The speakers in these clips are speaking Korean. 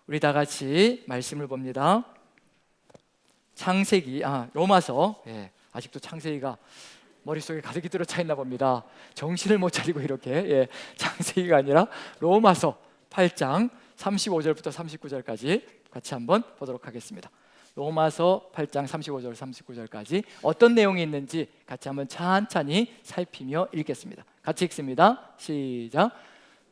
우리 다 같이 말씀을 봅니다. 창세기, 로마서. 아직도 창세기가 머릿속에 가득히 들어차 있나 봅니다. 정신을 못 차리고 이렇게 창세기가 아니라 로마서 8장 35절부터 39절까지 같이 한번 보도록 하겠습니다. 로마서 8장 35절 39절까지 어떤 내용이 있는지 같이 한번 찬찬히 살피며 읽겠습니다. 같이 읽습니다. 시작.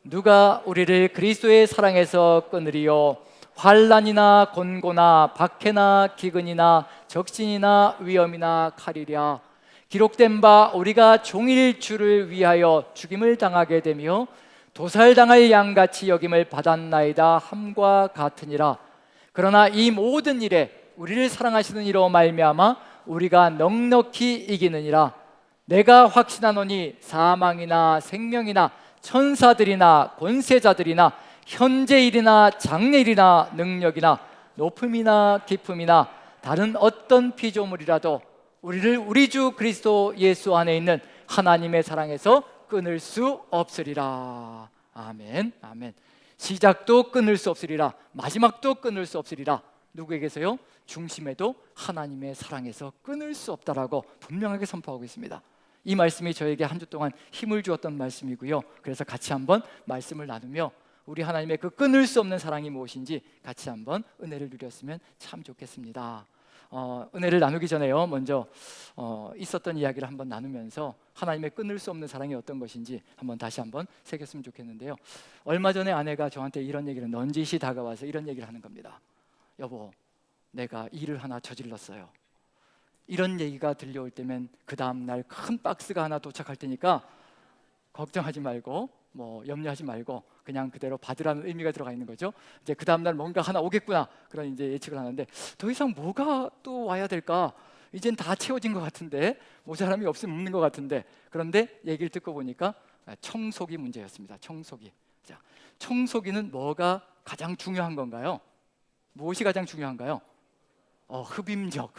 누가 우리를 그리스도의 사랑에서 끊으리요? 환난이나 곤고나 박해나 기근이나 적신이나 위험이나 칼이랴. 기록된 바 우리가 종일 주를 위하여 죽임을 당하게 되며 도살당할 양같이 여김을 받았나이다 함과 같으니라. 그러나 이 모든 일에 우리를 사랑하시는 이로 말미암아 우리가 넉넉히 이기느니라. 내가 확신하노니 사망이나 생명이나 천사들이나 권세자들이나 현재일이나 장래일이나 능력이나 높음이나 깊음이나 다른 어떤 피조물이라도 우리를 우리 주 그리스도 예수 안에 있는 하나님의 사랑에서 끊을 수 없으리라. 아멘. 아멘. 시작도 끊을 수 없으리라. 마지막도 끊을 수 없으리라. 누구에게서요? 중심에도 하나님의 사랑에서 끊을 수 없다라고 분명하게 선포하고 있습니다. 이 말씀이 저에게 한 주 동안 힘을 주었던 말씀이고요. 그래서 같이 한번 말씀을 나누며 우리 하나님의 그 끊을 수 없는 사랑이 무엇인지 같이 한번 은혜를 누렸으면 참 좋겠습니다. 은혜를 나누기 전에요, 먼저 있었던 이야기를 한번 나누면서 하나님의 끊을 수 없는 사랑이 어떤 것인지 한번 다시 한번 새겼으면 좋겠는데요. 얼마 전에 아내가 저한테 이런 얘기를, 넌지시 다가와서 이런 얘기를 하는 겁니다. 여보, 내가 일을 하나 저질렀어요. 이런 얘기가 들려올 때면 그 다음날 큰 박스가 하나 도착할 테니까 걱정하지 말고 염려하지 말고 그냥 그대로 받으라는 의미가 들어가 있는 거죠. 이제 그 다음날 뭔가 하나 오겠구나, 그런 이제 예측을 하는데, 더 이상 뭐가 또 와야 될까? 이젠 다 채워진 것 같은데, 모자람이 없으면 없는 것 같은데. 그런데 얘기를 듣고 보니까 청소기 문제였습니다. 청소기. 자, 청소기는 뭐가 가장 중요한 건가요? 무엇이 가장 중요한가요? 흡입력.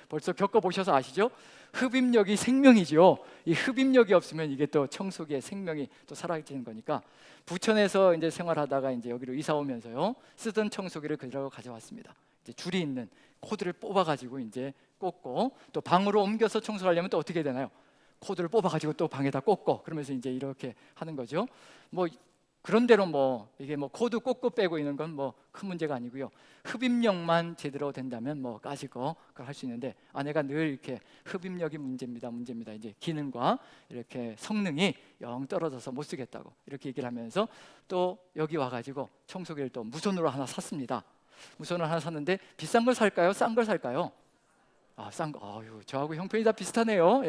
벌써 겪어보셔서 아시죠? 흡입력이 생명이죠. 이 흡입력이 없으면 이게 또 청소기의 생명이 또 사라지는 거니까, 부천에서 이제 생활하다가 이제 여기로 이사 오면서요, 쓰던 청소기를 그대로 가져왔습니다. 이제 줄이 있는 코드를 뽑아가지고 이제 꽂고, 또 방으로 옮겨서 청소하려면 또 어떻게 되나요? 코드를 뽑아가지고 또 방에다 꽂고, 그러면서 이제 이렇게 하는 거죠. 그런대로 이게 코드 꽂고 빼고 있는 건 큰 문제가 아니고요. 흡입력만 제대로 된다면 까지고 그걸 할 수 있는데, 아내가 늘 이렇게 흡입력이 문제입니다. 이제 기능과 이렇게 성능이 영 떨어져서 못 쓰겠다고 이렇게 얘기를 하면서, 또 여기 와가지고 청소기를 또 무선으로 하나 샀습니다. 무선으로 하나 샀는데 비싼 걸 살까요? 싼 걸 살까요? 싼 거. 저하고 형편이 다 비슷하네요.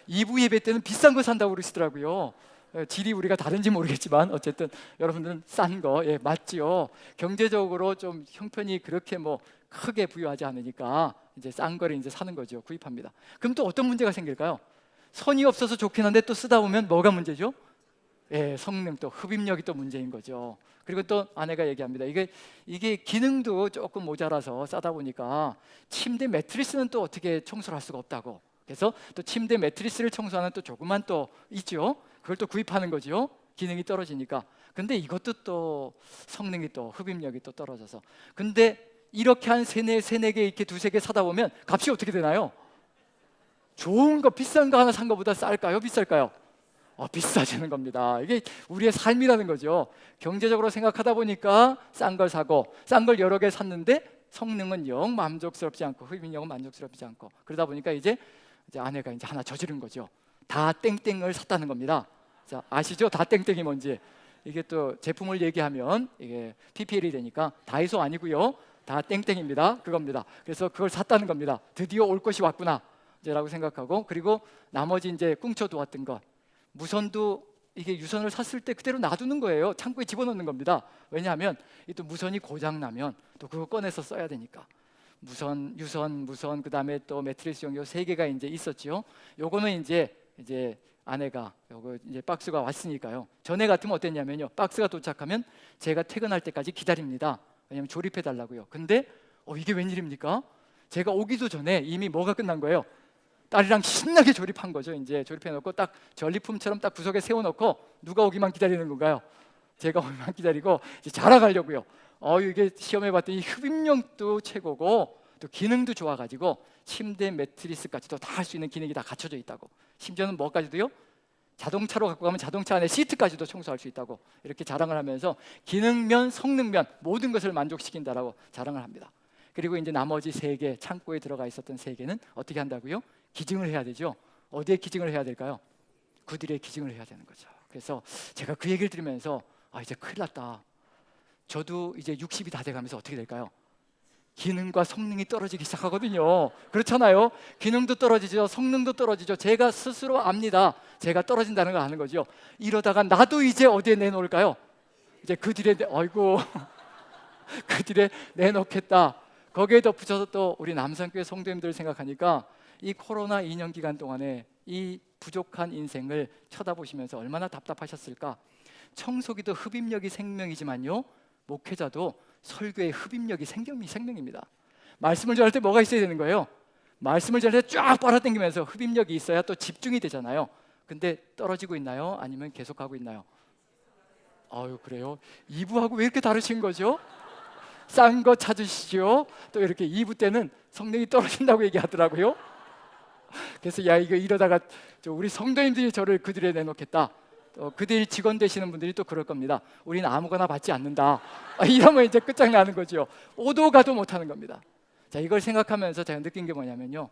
2부 예배 때는 비싼 거 산다고 그러시더라고요. 질이 우리가 다른지 모르겠지만 어쨌든 여러분들은 싼 거 맞지요. 경제적으로 좀 형편이 그렇게 크게 부유하지 않으니까 이제 싼 거를 이제 사는 거죠. 구입합니다. 그럼 또 어떤 문제가 생길까요? 선이 없어서 좋긴 한데 또 쓰다 보면 뭐가 문제죠? 성능, 또 흡입력이 또 문제인 거죠. 그리고 또 아내가 얘기합니다. 이게 기능도 조금 모자라서 싸다 보니까 침대 매트리스는 또 어떻게 청소를 할 수가 없다고. 그래서 또 침대 매트리스를 청소하는 또 조그만 또 있죠. 그걸 또 구입하는 거죠. 기능이 떨어지니까. 근데 이것도 또 성능이 또 흡입력이 또 떨어져서. 근데 이렇게 한 세네 개 이렇게 두세 개 사다 보면 값이 어떻게 되나요? 좋은 거, 비싼 거 하나 산 거보다 쌀까요? 비쌀까요? 비싸지는 겁니다. 이게 우리의 삶이라는 거죠. 경제적으로 생각하다 보니까 싼 걸 사고, 싼 걸 여러 개 샀는데 성능은 영 만족스럽지 않고 흡입력은 만족스럽지 않고, 그러다 보니까 이제 아내가 이제 하나 저지른 거죠. 다 땡땡을 샀다는 겁니다. 자, 아시죠? 다 땡땡이 뭔지. 이게 또 제품을 얘기하면 이게 PPL이 되니까 다이소 아니고요, 다 땡땡입니다. 그겁니다. 그래서 그걸 샀다는 겁니다. 드디어 올 것이 왔구나 라고 생각하고, 그리고 나머지 이제 꿍쳐두었던 것, 무선도 이게 유선을 샀을 때 그대로 놔두는 거예요. 창고에 집어넣는 겁니다. 왜냐하면 또 무선이 고장 나면 또 그거 꺼내서 써야 되니까. 무선, 유선, 그 다음에 또 매트리스용 요 세 개가 이제 있었죠. 요거는 이제 아내가 요거 이제 박스가 왔으니까요. 전에 같으면 어땠냐면요, 박스가 도착하면 제가 퇴근할 때까지 기다립니다. 왜냐면 조립해 달라고요. 근데 이게 웬일입니까? 제가 오기도 전에 이미 뭐가 끝난 거예요? 딸이랑 신나게 조립한 거죠. 이제 조립해 놓고 딱 전리품처럼 딱 구석에 세워 놓고 누가 오기만 기다리는 건가요? 제가 얼마나 기다리고 이제 자랑하려고요. 이게 시험해 봤더니 흡입력도 최고고 또 기능도 좋아가지고 침대 매트리스까지도 다 할 수 있는 기능이 다 갖춰져 있다고. 심지어는 뭐까지도요? 자동차로 갖고 가면 자동차 안에 시트까지도 청소할 수 있다고 이렇게 자랑을 하면서 기능면, 성능면 모든 것을 만족시킨다라고 자랑을 합니다. 그리고 이제 나머지 3개, 창고에 들어가 있었던 3개는 어떻게 한다고요? 기증을 해야 되죠. 어디에 기증을 해야 될까요? 그들의 기증을 해야 되는 거죠. 그래서 제가 그 얘기를 들으면서 이제 큰일 났다. 저도 이제 60이 다 돼가면서 어떻게 될까요? 기능과 성능이 떨어지기 시작하거든요. 그렇잖아요. 기능도 떨어지죠, 성능도 떨어지죠. 제가 스스로 압니다. 제가 떨어진다는 걸 아는 거죠. 이러다가 나도 이제 어디에 내놓을까요? 이제 아이고 그들에 내놓겠다. 거기에 덧붙여서 또 우리 남산교회 성도님들 생각하니까 이 코로나 2년 기간 동안에 이 부족한 인생을 쳐다보시면서 얼마나 답답하셨을까. 청소기도 흡입력이 생명이지만요, 목회자도 설교의 흡입력이 생명입니다. 말씀을 전할 때 뭐가 있어야 되는 거예요? 말씀을 전할 때 쫙 빨아당기면서 흡입력이 있어야 또 집중이 되잖아요. 근데 떨어지고 있나요? 아니면 계속하고 있나요? 그래요? 2부하고 왜 이렇게 다르신 거죠? 싼 거 찾으시죠. 또 이렇게 2부 때는 성능이 떨어진다고 얘기하더라고요. 그래서 이거 이러다가 우리 성도님들이 저를 그들에 내놓겠다. 그들 직원 되시는 분들이 또 그럴 겁니다. 우리는 아무거나 받지 않는다. 이러면 이제 끝장나는 거죠. 오도 가도 못하는 겁니다. 자, 이걸 생각하면서 제가 느낀 게 뭐냐면요,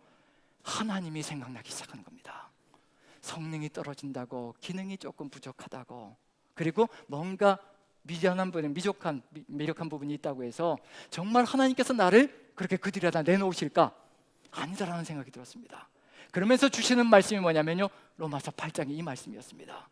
하나님이 생각나기 시작하는 겁니다. 성능이 떨어진다고, 기능이 조금 부족하다고, 그리고 뭔가 미련한 부분, 미력한 부분이 있다고 해서 정말 하나님께서 나를 그렇게 그들에다 내놓으실까? 아니다라는 생각이 들었습니다. 그러면서 주시는 말씀이 뭐냐면요, 로마서 8장의 이 말씀이었습니다.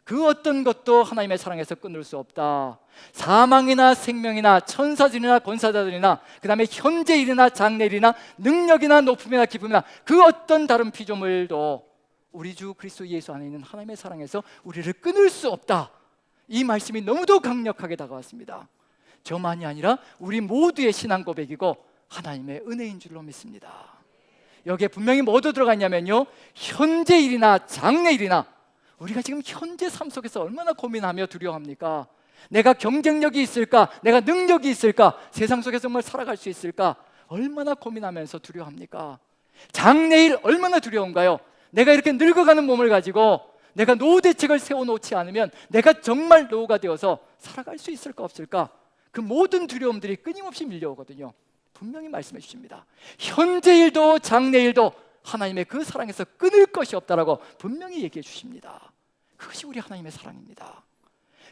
그 어떤 것도 하나님의 사랑에서 끊을 수 없다. 사망이나 생명이나 천사들이나 권사자들이나 그 다음에 현재 일이나 장래 일이나 능력이나 높음이나 기쁨이나 그 어떤 다른 피조물도 우리 주 그리스도 예수 안에 있는 하나님의 사랑에서 우리를 끊을 수 없다. 이 말씀이 너무도 강력하게 다가왔습니다. 저만이 아니라 우리 모두의 신앙 고백이고 하나님의 은혜인 줄로 믿습니다. 여기에 분명히 뭐도 들어가 있냐면요, 현재 일이나 장래 일이나. 우리가 지금 현재 삶 속에서 얼마나 고민하며 두려워합니까? 내가 경쟁력이 있을까? 내가 능력이 있을까? 세상 속에서 정말 살아갈 수 있을까? 얼마나 고민하면서 두려워합니까? 장래일 얼마나 두려운가요? 내가 이렇게 늙어가는 몸을 가지고 내가 노후 대책을 세워놓지 않으면 내가 정말 노후가 되어서 살아갈 수 있을까 없을까? 그 모든 두려움들이 끊임없이 밀려오거든요. 분명히 말씀해 주십니다. 현재 일도 장래 일도 하나님의 그 사랑에서 끊을 것이 없다라고 분명히 얘기해 주십니다. 그것이 우리 하나님의 사랑입니다.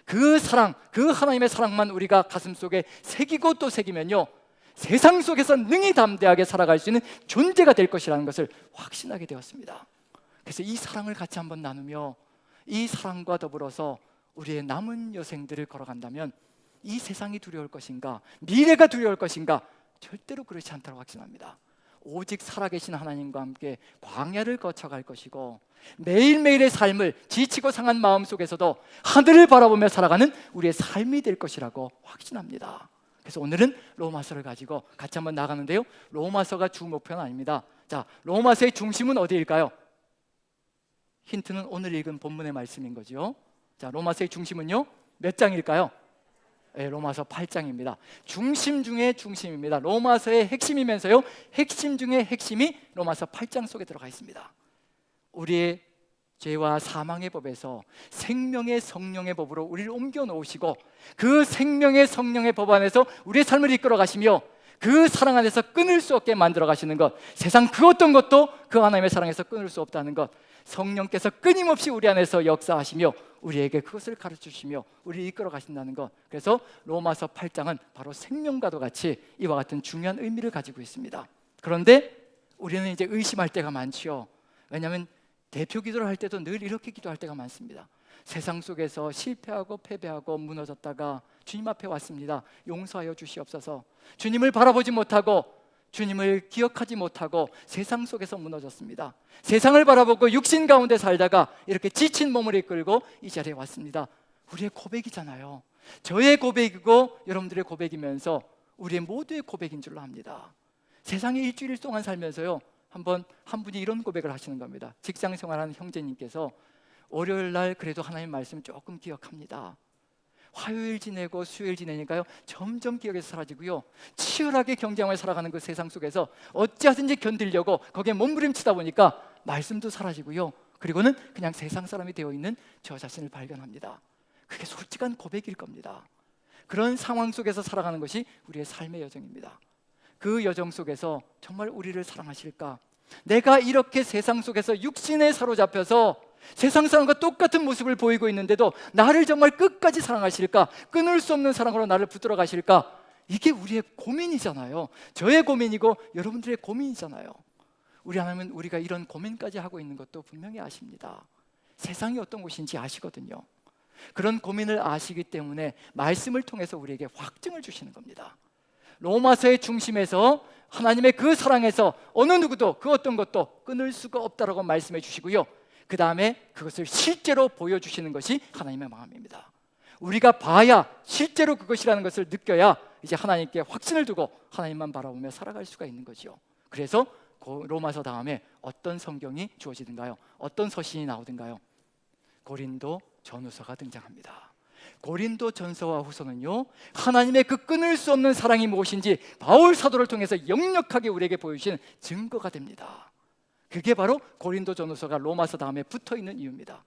그 사랑, 그 하나님의 사랑만 우리가 가슴속에 새기고 또 새기면요, 세상 속에서 능히 담대하게 살아갈 수 있는 존재가 될 것이라는 것을 확신하게 되었습니다. 그래서 이 사랑을 같이 한번 나누며 이 사랑과 더불어서 우리의 남은 여생들을 걸어간다면 이 세상이 두려울 것인가, 미래가 두려울 것인가? 절대로 그렇지 않다고 확신합니다. 오직 살아계신 하나님과 함께 광야를 거쳐갈 것이고 매일매일의 삶을 지치고 상한 마음 속에서도 하늘을 바라보며 살아가는 우리의 삶이 될 것이라고 확신합니다. 그래서 오늘은 로마서를 가지고 같이 한번 나가는데요, 로마서가 주 목표는 아닙니다. 자, 로마서의 중심은 어디일까요? 힌트는 오늘 읽은 본문의 말씀인 거죠. 자, 로마서의 중심은요, 몇 장일까요? 네, 로마서 8장입니다. 중심 중에 중심입니다. 로마서의 핵심이면서요, 핵심 중에 핵심이 로마서 8장 속에 들어가 있습니다. 우리의 죄와 사망의 법에서 생명의 성령의 법으로 우리를 옮겨 놓으시고 그 생명의 성령의 법 안에서 우리의 삶을 이끌어 가시며 그 사랑 안에서 끊을 수 없게 만들어 가시는 것, 세상 그 어떤 것도 그 하나님의 사랑에서 끊을 수 없다는 것, 성령께서 끊임없이 우리 안에서 역사하시며 우리에게 그것을 가르치시며 우리를 이끌어 가신다는 것. 그래서 로마서 8장은 바로 생명과도 같이 이와 같은 중요한 의미를 가지고 있습니다. 그런데 우리는 이제 의심할 때가 많지요. 왜냐하면 대표 기도를 할 때도 늘 이렇게 기도할 때가 많습니다. 세상 속에서 실패하고 패배하고 무너졌다가 주님 앞에 왔습니다. 용서하여 주시옵소서. 주님을 바라보지 못하고 주님을 기억하지 못하고 세상 속에서 무너졌습니다. 세상을 바라보고 육신 가운데 살다가 이렇게 지친 몸을 이끌고 이 자리에 왔습니다. 우리의 고백이잖아요. 저의 고백이고 여러분들의 고백이면서 우리의 모두의 고백인 줄로 압니다. 세상에 일주일 동안 살면서요, 한 분이 이런 고백을 하시는 겁니다. 직장 생활하는 형제님께서 월요일 날 그래도 하나님 말씀 조금 기억합니다. 화요일 지내고 수요일 지내니까요 점점 기억에서 사라지고요, 치열하게 경쟁을 살아가는 그 세상 속에서 어찌하든지 견디려고 거기에 몸부림치다 보니까 말씀도 사라지고요, 그리고는 그냥 세상 사람이 되어 있는 저 자신을 발견합니다. 그게 솔직한 고백일 겁니다. 그런 상황 속에서 살아가는 것이 우리의 삶의 여정입니다. 그 여정 속에서 정말 우리를 사랑하실까? 내가 이렇게 세상 속에서 육신에 사로잡혀서 세상 사람과 똑같은 모습을 보이고 있는데도 나를 정말 끝까지 사랑하실까? 끊을 수 없는 사랑으로 나를 붙들어 가실까? 이게 우리의 고민이잖아요. 저의 고민이고 여러분들의 고민이잖아요. 우리 하나님은 우리가 이런 고민까지 하고 있는 것도 분명히 아십니다. 세상이 어떤 곳인지 아시거든요. 그런 고민을 아시기 때문에 말씀을 통해서 우리에게 확증을 주시는 겁니다. 로마서의 중심에서 하나님의 그 사랑에서 어느 누구도 그 어떤 것도 끊을 수가 없다라고 말씀해 주시고요, 그 다음에 그것을 실제로 보여주시는 것이 하나님의 마음입니다. 우리가 봐야 실제로 그것이라는 것을 느껴야 이제 하나님께 확신을 두고 하나님만 바라보며 살아갈 수가 있는 거죠. 그래서 로마서 다음에 어떤 성경이 주어지든가요? 어떤 서신이 나오든가요? 고린도 전후서가 등장합니다. 고린도 전서와 후서는요, 하나님의 그 끊을 수 없는 사랑이 무엇인지 바울 사도를 통해서 역력하게 우리에게 보여주신 증거가 됩니다. 그게 바로 고린도 전후서가 로마서 다음에 붙어있는 이유입니다.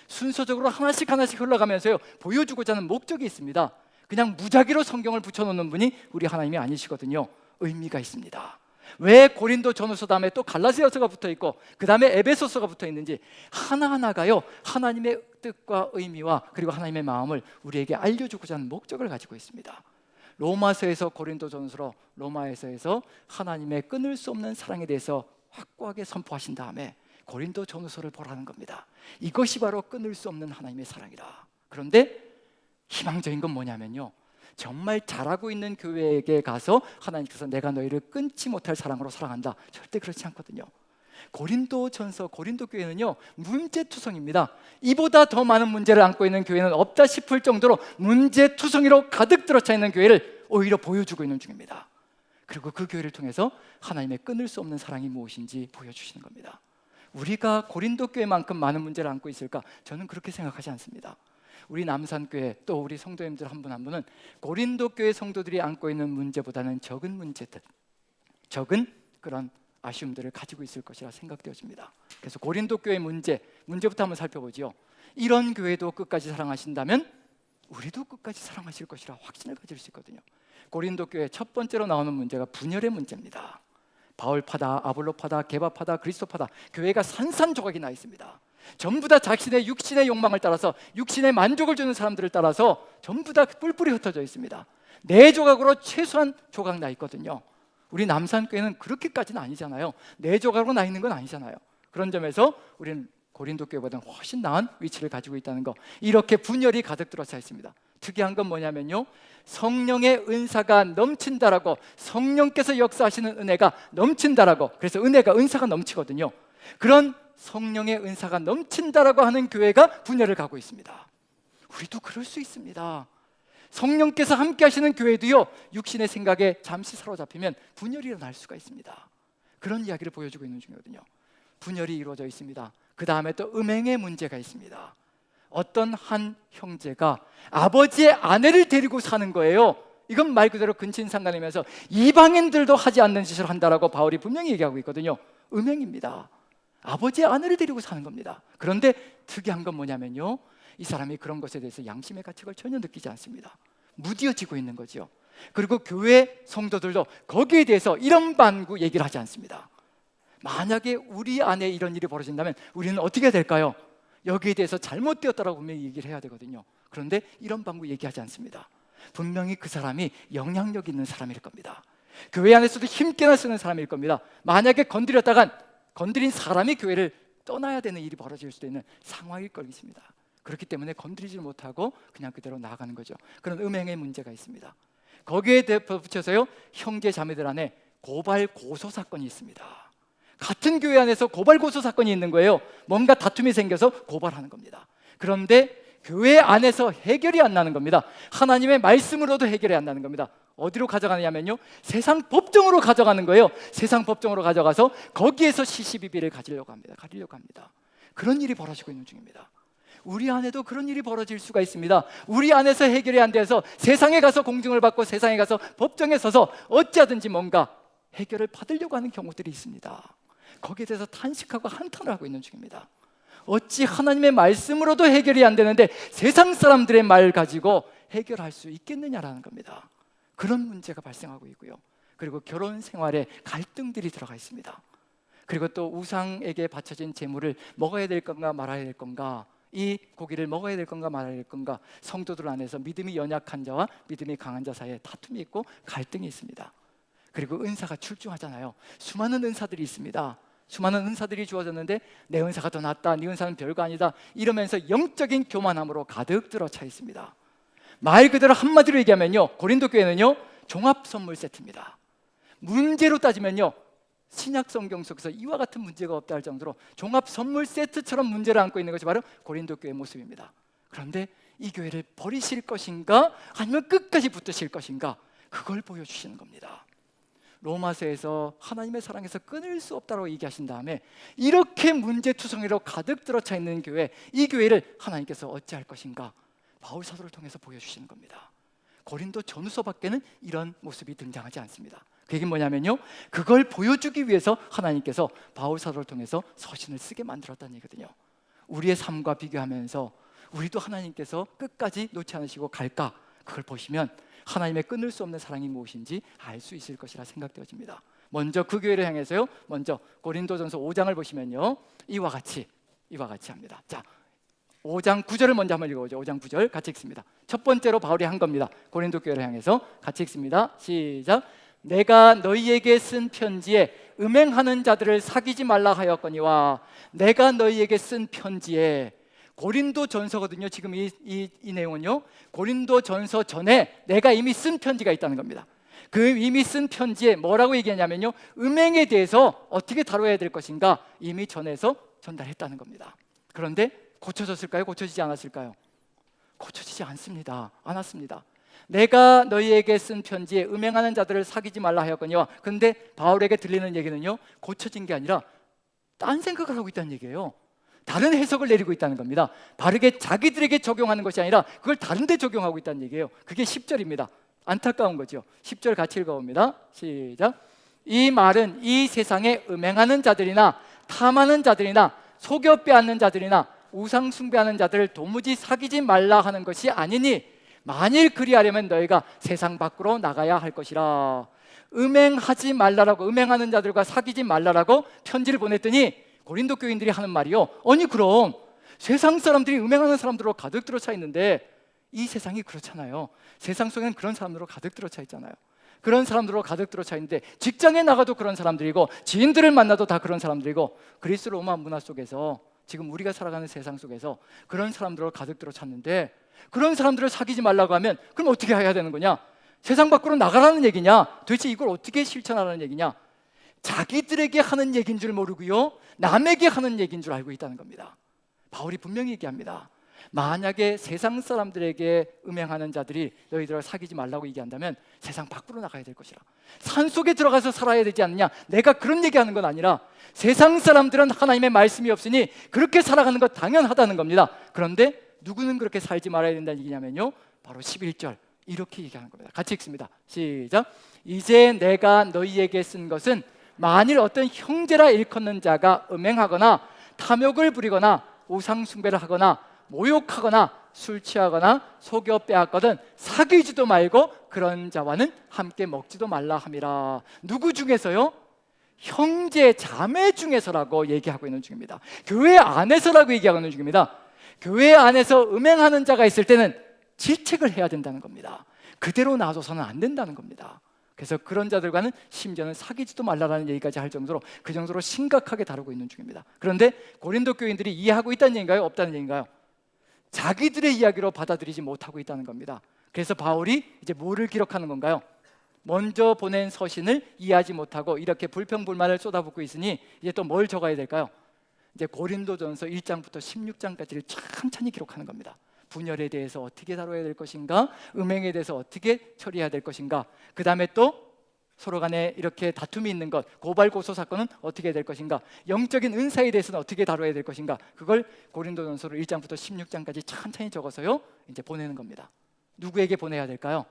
순서적으로 하나씩 하나씩 흘러가면서요 보여주고자 하는 목적이 있습니다. 그냥 무작위로 성경을 붙여놓는 분이 우리 하나님이 아니시거든요. 의미가 있습니다. 왜 고린도 전후서 다음에 또 갈라디아서가 붙어있고 그 다음에 에베소서가 붙어있는지 하나하나가요 하나님의 뜻과 의미와 그리고 하나님의 마음을 우리에게 알려주고자 하는 목적을 가지고 있습니다. 로마서에서 고린도 전후서로 로마서에서 하나님의 끊을 수 없는 사랑에 대해서 확고하게 선포하신 다음에 고린도 전후서를 보라는 겁니다. 이것이 바로 끊을 수 없는 하나님의 사랑이다. 그런데 희망적인 건 뭐냐면요, 정말 잘하고 있는 교회에게 가서 하나님께서 내가 너희를 끊지 못할 사랑으로 사랑한다, 절대 그렇지 않거든요. 고린도 전서, 고린도 교회는요 문제투성입니다. 이보다 더 많은 문제를 안고 있는 교회는 없다 싶을 정도로 문제투성이로 가득 들어차 있는 교회를 오히려 보여주고 있는 중입니다. 그리고 그 교회를 통해서 하나님의 끊을 수 없는 사랑이 무엇인지 보여주시는 겁니다. 우리가 고린도 교회만큼 많은 문제를 안고 있을까? 저는 그렇게 생각하지 않습니다. 우리 남산교회 또 우리 성도님들 한 분 한 분은 고린도 교회 성도들이 안고 있는 문제보다는 적은 문제들, 적은 그런 아쉬움들을 가지고 있을 것이라 생각되어집니다. 그래서 고린도 교회 문제부터 한번 살펴보지요. 이런 교회도 끝까지 사랑하신다면 우리도 끝까지 사랑하실 것이라 확신을 가질 수 있거든요. 고린도 교회 첫 번째로 나오는 문제가 분열의 문제입니다. 바울파다, 아볼로파다, 게바파다, 그리스도파다, 교회가 산산조각이 나 있습니다. 전부 다 자신의 육신의 욕망을 따라서 육신의 만족을 주는 사람들을 따라서 전부 다 뿔뿔이 흩어져 있습니다. 네 조각으로 최소한 조각 나 있거든요. 우리 남산교회는 그렇게까지는 아니잖아요. 네 조각으로 나 있는 건 아니잖아요. 그런 점에서 우리는 고린도 교회보다는 훨씬 나은 위치를 가지고 있다는 거, 이렇게 분열이 가득 들어차 있습니다. 특이한 건 뭐냐면요, 성령의 은사가 넘친다라고, 성령께서 역사하시는 은혜가 넘친다라고, 그래서 은혜가 은사가 넘치거든요. 그런 성령의 은사가 넘친다라고 하는 교회가 분열을 가고 있습니다. 우리도 그럴 수 있습니다. 성령께서 함께 하시는 교회도요 육신의 생각에 잠시 사로잡히면 분열이 일어날 수가 있습니다. 그런 이야기를 보여주고 있는 중이거든요. 분열이 이루어져 있습니다. 그 다음에 또 음행의 문제가 있습니다. 어떤 한 형제가 아버지의 아내를 데리고 사는 거예요. 이건 말 그대로 근친상간이면서 이방인들도 하지 않는 짓을 한다라고 바울이 분명히 얘기하고 있거든요. 음행입니다. 아버지의 아내를 데리고 사는 겁니다. 그런데 특이한 건 뭐냐면요, 이 사람이 그런 것에 대해서 양심의 가책을 전혀 느끼지 않습니다. 무디어지고 있는 거죠. 그리고 교회 성도들도 거기에 대해서 이런 반구 얘기를 하지 않습니다. 만약에 우리 안에 이런 일이 벌어진다면 우리는 어떻게 될까요? 여기에 대해서 잘못되었다라고 분명히 얘기를 해야 되거든요. 그런데 이런 방구 얘기하지 않습니다. 분명히 그 사람이 영향력 있는 사람일 겁니다. 교회 안에서도 힘께나 쓰는 사람일 겁니다. 만약에 건드린 사람이 교회를 떠나야 되는 일이 벌어질 수도 있는 상황일 것입니다. 그렇기 때문에 건드리지 못하고 그냥 그대로 나아가는 거죠. 그런 음행의 문제가 있습니다. 거기에 붙여서요 형제 자매들 안에 고발 고소 사건이 있습니다. 같은 교회 안에서 고발 고소 사건이 있는 거예요. 뭔가 다툼이 생겨서 고발하는 겁니다. 그런데 교회 안에서 해결이 안 나는 겁니다. 하나님의 말씀으로도 해결이 안 나는 겁니다. 어디로 가져가느냐면요 세상 법정으로 가져가는 거예요. 세상 법정으로 가져가서 거기에서 시시비비를 가지려고 합니다. 그런 일이 벌어지고 있는 중입니다. 우리 안에도 그런 일이 벌어질 수가 있습니다. 우리 안에서 해결이 안 돼서 세상에 가서 공증을 받고 세상에 가서 법정에 서서 어찌하든지 뭔가 해결을 받으려고 하는 경우들이 있습니다. 거기에 대해서 탄식하고 한탄을 하고 있는 중입니다. 어찌 하나님의 말씀으로도 해결이 안 되는데 세상 사람들의 말 가지고 해결할 수 있겠느냐라는 겁니다. 그런 문제가 발생하고 있고요. 그리고 결혼 생활에 갈등들이 들어가 있습니다. 그리고 또 우상에게 바쳐진 제물을 먹어야 될 건가 말아야 될 건가, 이 고기를 먹어야 될 건가 말아야 될 건가, 성도들 안에서 믿음이 연약한 자와 믿음이 강한 자 사이에 다툼이 있고 갈등이 있습니다. 그리고 은사가 출중하잖아요. 수많은 은사들이 있습니다. 수많은 은사들이 주어졌는데 내 은사가 더 낫다, 네 은사는 별거 아니다, 이러면서 영적인 교만함으로 가득 들어차 있습니다. 말 그대로 한마디로 얘기하면요, 고린도 교회는요 종합 선물 세트입니다. 문제로 따지면요 신약 성경 속에서 이와 같은 문제가 없다 할 정도로 종합 선물 세트처럼 문제를 안고 있는 것이 바로 고린도 교회의 모습입니다. 그런데 이 교회를 버리실 것인가 아니면 끝까지 붙드실 것인가, 그걸 보여주시는 겁니다. 로마서에서 하나님의 사랑에서 끊을 수 없다고 얘기하신 다음에 이렇게 문제투성이로 가득 들어차 있는 교회, 이 교회를 하나님께서 어찌할 것인가 바울 사도를 통해서 보여주시는 겁니다. 고린도 전후서밖에는 이런 모습이 등장하지 않습니다. 그 얘기는 뭐냐면요, 그걸 보여주기 위해서 하나님께서 바울 사도를 통해서 서신을 쓰게 만들었다는 얘기거든요. 우리의 삶과 비교하면서 우리도 하나님께서 끝까지 놓지 않으시고 갈까, 그걸 보시면 하나님의 끊을 수 없는 사랑이 무엇인지 알 수 있을 것이라 생각되어집니다. 먼저 그 교회를 향해서요, 먼저 고린도전서 5장을 보시면요 이와 같이 합니다. 자, 5장 9절을 먼저 한번 읽어보죠. 5장 9절 같이 읽습니다. 첫 번째로 바울이 한 겁니다. 고린도 교회를 향해서 같이 읽습니다. 시작. 내가 너희에게 쓴 편지에 음행하는 자들을 사귀지 말라 하였거니와, 내가 너희에게 쓴 편지에, 고린도 전서거든요. 지금 이 내용은요 고린도 전서 전에 내가 이미 쓴 편지가 있다는 겁니다. 그 이미 쓴 편지에 뭐라고 얘기하냐면요, 음행에 대해서 어떻게 다뤄야 될 것인가 이미 전해서 전달했다는 겁니다. 그런데 고쳐졌을까요? 고쳐지지 않았을까요? 고쳐지지 않았습니다. 내가 너희에게 쓴 편지에 음행하는 자들을 사귀지 말라 하였거니와, 그런데 바울에게 들리는 얘기는요 고쳐진 게 아니라 딴 생각을 하고 있다는 얘기예요. 다른 해석을 내리고 있다는 겁니다. 바르게 자기들에게 적용하는 것이 아니라 그걸 다른 데 적용하고 있다는 얘기예요. 그게 10절입니다. 안타까운 거죠. 10절 같이 읽어봅니다. 시작. 이 말은 이 세상에 음행하는 자들이나 탐하는 자들이나 속여 빼앗는 자들이나 우상 숭배하는 자들을 도무지 사귀지 말라 하는 것이 아니니, 만일 그리하려면 너희가 세상 밖으로 나가야 할 것이라. 음행하지 말라라고, 음행하는 자들과 사귀지 말라라고 편지를 보냈더니 고린도 교인들이 하는 말이요, 아니 그럼 세상 사람들이 음행하는 사람들로 가득 들어차 있는데, 이 세상이 그렇잖아요. 세상 속에는 그런 사람들로 가득 들어차 있잖아요. 그런 사람들로 가득 들어차 있는데 직장에 나가도 그런 사람들이고 지인들을 만나도 다 그런 사람들이고, 그리스 로마 문화 속에서 지금 우리가 살아가는 세상 속에서 그런 사람들로 가득 들어찼는데, 그런 사람들을 사귀지 말라고 하면 그럼 어떻게 해야 되는 거냐? 세상 밖으로 나가라는 얘기냐? 도대체 이걸 어떻게 실천하라는 얘기냐? 자기들에게 하는 얘기인 줄 모르고요 남에게 하는 얘기인 줄 알고 있다는 겁니다. 바울이 분명히 얘기합니다. 만약에 세상 사람들에게 음행하는 자들이 너희들을 사귀지 말라고 얘기한다면 세상 밖으로 나가야 될 것이라. 산속에 들어가서 살아야 되지 않느냐? 내가 그런 얘기하는 건 아니라 세상 사람들은 하나님의 말씀이 없으니 그렇게 살아가는 것 당연하다는 겁니다. 그런데 누구는 그렇게 살지 말아야 된다는 얘기냐면요, 바로 11절 이렇게 얘기하는 겁니다. 같이 읽습니다. 시작. 이제 내가 너희에게 쓴 것은 만일 어떤 형제라 일컫는 자가 음행하거나 탐욕을 부리거나 우상 숭배를 하거나 모욕하거나 술 취하거나 속여 빼앗거든 사귀지도 말고 그런 자와는 함께 먹지도 말라 함이라. 누구 중에서요? 형제 자매 중에서라고 얘기하고 있는 중입니다. 교회 안에서라고 얘기하고 있는 중입니다. 교회 안에서 음행하는 자가 있을 때는 질책을 해야 된다는 겁니다. 그대로 놔둬서는 안 된다는 겁니다. 그래서 그런 자들과는 심지어는 사귀지도 말라라는 얘기까지 할 정도로, 그 정도로 심각하게 다루고 있는 중입니다. 그런데 고린도 교인들이 이해하고 있다는 얘기인가요? 없다는 얘기인가요? 자기들의 이야기로 받아들이지 못하고 있다는 겁니다. 그래서 바울이 이제 뭐를 기록하는 건가요? 먼저 보낸 서신을 이해하지 못하고 이렇게 불평불만을 쏟아붓고 있으니 이제 또 뭘 적어야 될까요? 이제 고린도전서 1장부터 16장까지를 천천히 기록하는 겁니다. 분열에 대해서 어떻게 다뤄야 될 것인가, 음행에 대해서 어떻게 처리해야 될 것인가, 그 다음에 또 서로 간에 이렇게 다툼이 있는 것, 고발 고소 사건은 어떻게 될 것인가, 영적인 은사에 대해서는 어떻게 다뤄야 될 것인가, 그걸 고린도전서로 1장부터 16장까지 천천히 적어서요 이제 보내는 겁니다. 누구에게 보내야 될까요?